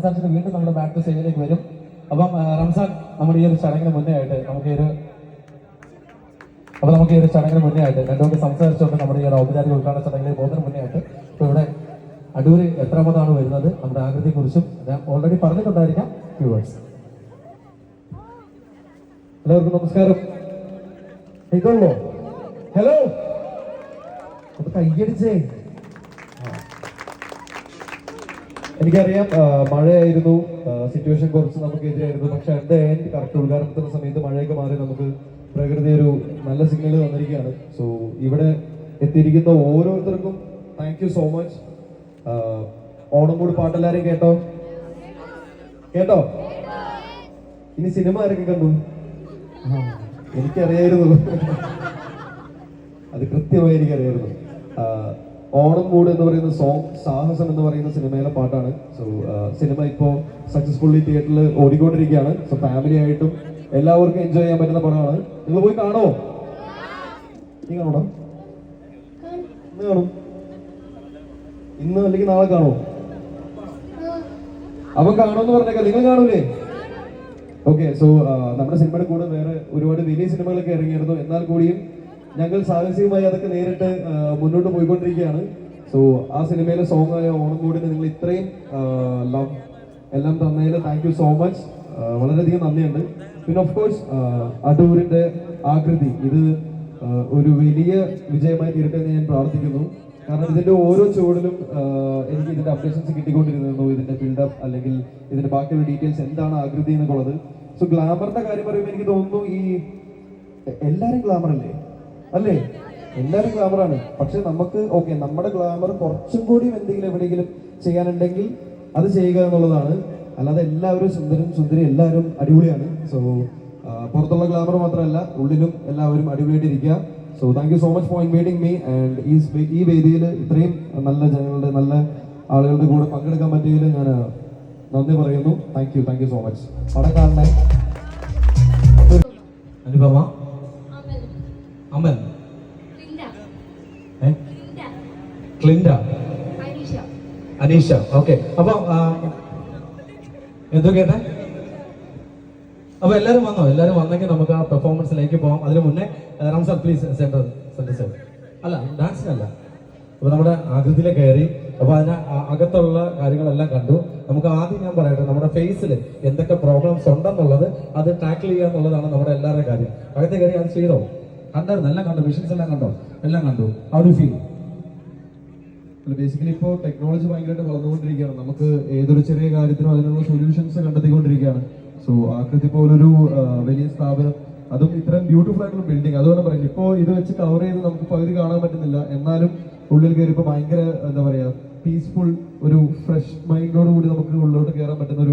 റംസാൻ വീണ്ടും നമ്മുടെ back to സ്റ്റേജിലേക്ക് വരും. അപ്പം റംസാൻ നമ്മുടെ ഈ ഒരു ചടങ്ങിന് മുന്നേ ആയിട്ട് നമുക്ക് ഈ ഒരു ചടങ്ങിന് മുന്നേ ആയിട്ട് രണ്ടുപേർക്ക് സംസാരിച്ചുകൊണ്ട് നമ്മുടെ ഈ ഒരു ഔപചാരിക ഉദ്ഘാടന ചടങ്ങിലേക്ക് പോകുന്നതിന് മുന്നേ ആയിട്ട് ഇപ്പൊ ഇവിടെ അടൂര് എത്രാമതാണ് വരുന്നത്, നമ്മുടെ ആകൃതിയെ കുറിച്ചും ഞാൻ ഓൾറെഡി പറഞ്ഞിട്ടുണ്ടായിരിക്കാം. Few words. എല്ലാവർക്കും നമസ്കാരം. ഇതല്ലോ ഹലോ, അത് കയ്യടിച്ചേ. എനിക്കറിയാം മഴയായിരുന്നു, സിറ്റുവേഷൻ കുറച്ച് നമുക്ക് എതിരായിരുന്നു. പക്ഷെ അറ്റ് ദ എൻഡ് കറക്റ്റ് ഉദ്ഘാടനത്തിന്റെ സമയത്ത് മഴയൊക്കെ മാറി നമുക്ക് പ്രകൃതി ഒരു നല്ല സിഗ്നൽ തന്നിരിക്കുകയാണ്. സോ ഇവിടെ എത്തിയിരിക്കുന്ന ഓരോരുത്തർക്കും thank you so much. Onam കൂടി പാട്ടെല്ലാരും കേട്ടോ? ഇനി സിനിമ ആരൊക്കെ കണ്ടു? എനിക്കറിയായിരുന്നു, അത് കൃത്യമായി എനിക്കറിയായിരുന്നു. ഓണം മൂഡ് എന്ന് പറയുന്ന സോങ് സാഹസം എന്ന് പറയുന്ന സിനിമയിലെ പാട്ടാണ്. സോ സിനിമ ഇപ്പോൾ സക്സസ്ഫുള്ളി തിയേറ്ററിൽ ഓടിക്കൊണ്ടിരിക്കുകയാണ്. സോ ഫാമിലി ആയിട്ടും എല്ലാവർക്കും എൻജോയ് ചെയ്യാൻ പറ്റുന്ന പടമാണ്. നിങ്ങൾ പോയി കാണോ? നീ കാണണം? ഇന്ന് കാണും, ഇന്ന് അല്ലെങ്കിൽ നാളെ കാണോ? അവൻ കാണുമെന്ന് പറഞ്ഞേക്കാം, നിങ്ങൾ കാണൂലേ? ഓക്കെ. സോ നമ്മുടെ സിനിമയുടെ കൂടെ വേറെ ഒരുപാട് വലിയ സിനിമകളൊക്കെ ഇറങ്ങിയിരുന്നു. എന്നാൽ കൂടിയും ഞങ്ങൾ സാഹസികമായി അതൊക്കെ നേരിട്ട് മുന്നോട്ട് പോയിക്കൊണ്ടിരിക്കുകയാണ്. സോ ആ സിനിമയിലെ സോങ് ആയ ഓണം കൂടിന് നിങ്ങൾ ഇത്രയും ലവ് എല്ലാം തന്നതിൽ താങ്ക് യു സോ മച്ച്. വളരെയധികം നന്ദിയുണ്ട്. പിന്നെ ഓഫ് കോഴ്സ് അടൂരിന്റെ ആകൃതി ഇത് ഒരു വലിയ വിജയമായി തീരട്ടെ എന്ന് ഞാൻ പ്രാർത്ഥിക്കുന്നു. കാരണം ഇതിന്റെ ഓരോ ചുവടിലും എനിക്ക് ഇതിന്റെ അപ്ഡേഷൻസ് കിട്ടിക്കൊണ്ടിരുന്നു. ഇതിന്റെ ബിൽഡപ്പ് അല്ലെങ്കിൽ ഇതിന്റെ ബാക്കിയുള്ള ഡീറ്റെയിൽസ് എന്താണ് ആകൃതി എന്നുള്ളത്. സോ ഗ്ലാമറിന്റെ കാര്യം പറയുമ്പോൾ എനിക്ക് തോന്നുന്നു ഈ എല്ലാവരും ഗ്ലാമർ അല്ലേ? എല്ലാവരും ഗ്ലാമറാണ്. പക്ഷെ നമുക്ക് ഓക്കെ നമ്മുടെ ഗ്ലാമർ കുറച്ചും കൂടി എന്തെങ്കിലും എവിടെയെങ്കിലും ചെയ്യാനുണ്ടെങ്കിൽ അത് ചെയ്യുക എന്നുള്ളതാണ്. അല്ലാതെ എല്ലാവരും സുന്ദരി എല്ലാവരും അടിപൊളിയാണ്. സോ പുറത്തുള്ള ഗ്ലാമർ മാത്രമല്ല, ഉള്ളിലും എല്ലാവരും അടിപൊളിയായിട്ടിരിക്കുക. So thank you so much for inviting me. And ഈ വേദിയിൽ ഇത്രയും നല്ല ജനങ്ങളുടെ നല്ല ആളുകളുടെ കൂടെ പങ്കെടുക്കാൻ പറ്റിയതിൽ ഞാൻ നന്ദി പറയുന്നു. Thank you so much. പടം കാണണേ. അനുപമ, അമൽ, ക്ലിൻഡ, അനീഷ. ഓക്കെ. അപ്പൊ എന്തോ കേട്ടെ? അപ്പൊ എല്ലാരും വന്നോ? എല്ലാരും വന്നെങ്കിൽ നമുക്ക് ആ പെർഫോമൻസിലേക്ക് പോകാം. അതിന് മുന്നേ റംസാൻ പ്ലീസ് സെന്റർ അല്ല ഡാൻസിനല്ല. അപ്പൊ നമ്മുടെ ആകൃതിയിലെ കയറി. അപ്പൊ അതിന് അകത്തുള്ള കാര്യങ്ങളെല്ലാം കണ്ടു. നമുക്ക് ആദ്യം ഞാൻ പറയട്ടെ, നമ്മുടെ ഫേസിൽ എന്തൊക്കെ പ്രോബ്ലംസ് ഉണ്ടെന്നുള്ളത് അത് ടാക്കിൾ ചെയ്യുക എന്നുള്ളതാണ് നമ്മുടെ എല്ലാവരുടെ കാര്യം. അകത്തെ കയറി അത് ചെയ്തോ? കണ്ടായിരുന്നു? എല്ലാം കണ്ടു? വിഷൻസ് എല്ലാം കണ്ടോ? എല്ലാം കണ്ടു. How do feel? ബേസിക്കലി ഇപ്പോൾ ടെക്നോളജി ഭയങ്കരമായിട്ട് വളർന്നുകൊണ്ടിരിക്കുകയാണ്. നമുക്ക് ഏതൊരു ചെറിയ കാര്യത്തിനും അതിനുള്ള സൊല്യൂഷൻസ് കണ്ടെത്തിക്കൊണ്ടിരിക്കുകയാണ്. സോ ആകൃതി പോലൊരു വലിയ സ്ഥാപനം, അതും ഇത്രയും ബ്യൂട്ടിഫുൾ ആയിട്ടുള്ള ബിൽഡിംഗ്. അതുകൊണ്ട് പറയുന്നത് ഇപ്പോൾ ഇത് വെച്ച് കവർ ചെയ്ത് നമുക്ക് പകുതി കാണാൻ പറ്റുന്നില്ല. എന്നാലും ഉള്ളിൽ കയറിയപ്പോൾ ഭയങ്കര എന്താ പറയാ, പീസ്ഫുൾ ഒരു ഫ്രഷ് മൈൻഡോട് കൂടി നമുക്ക് ഉള്ളിലോട്ട് കയറാൻ പറ്റുന്ന ഒരു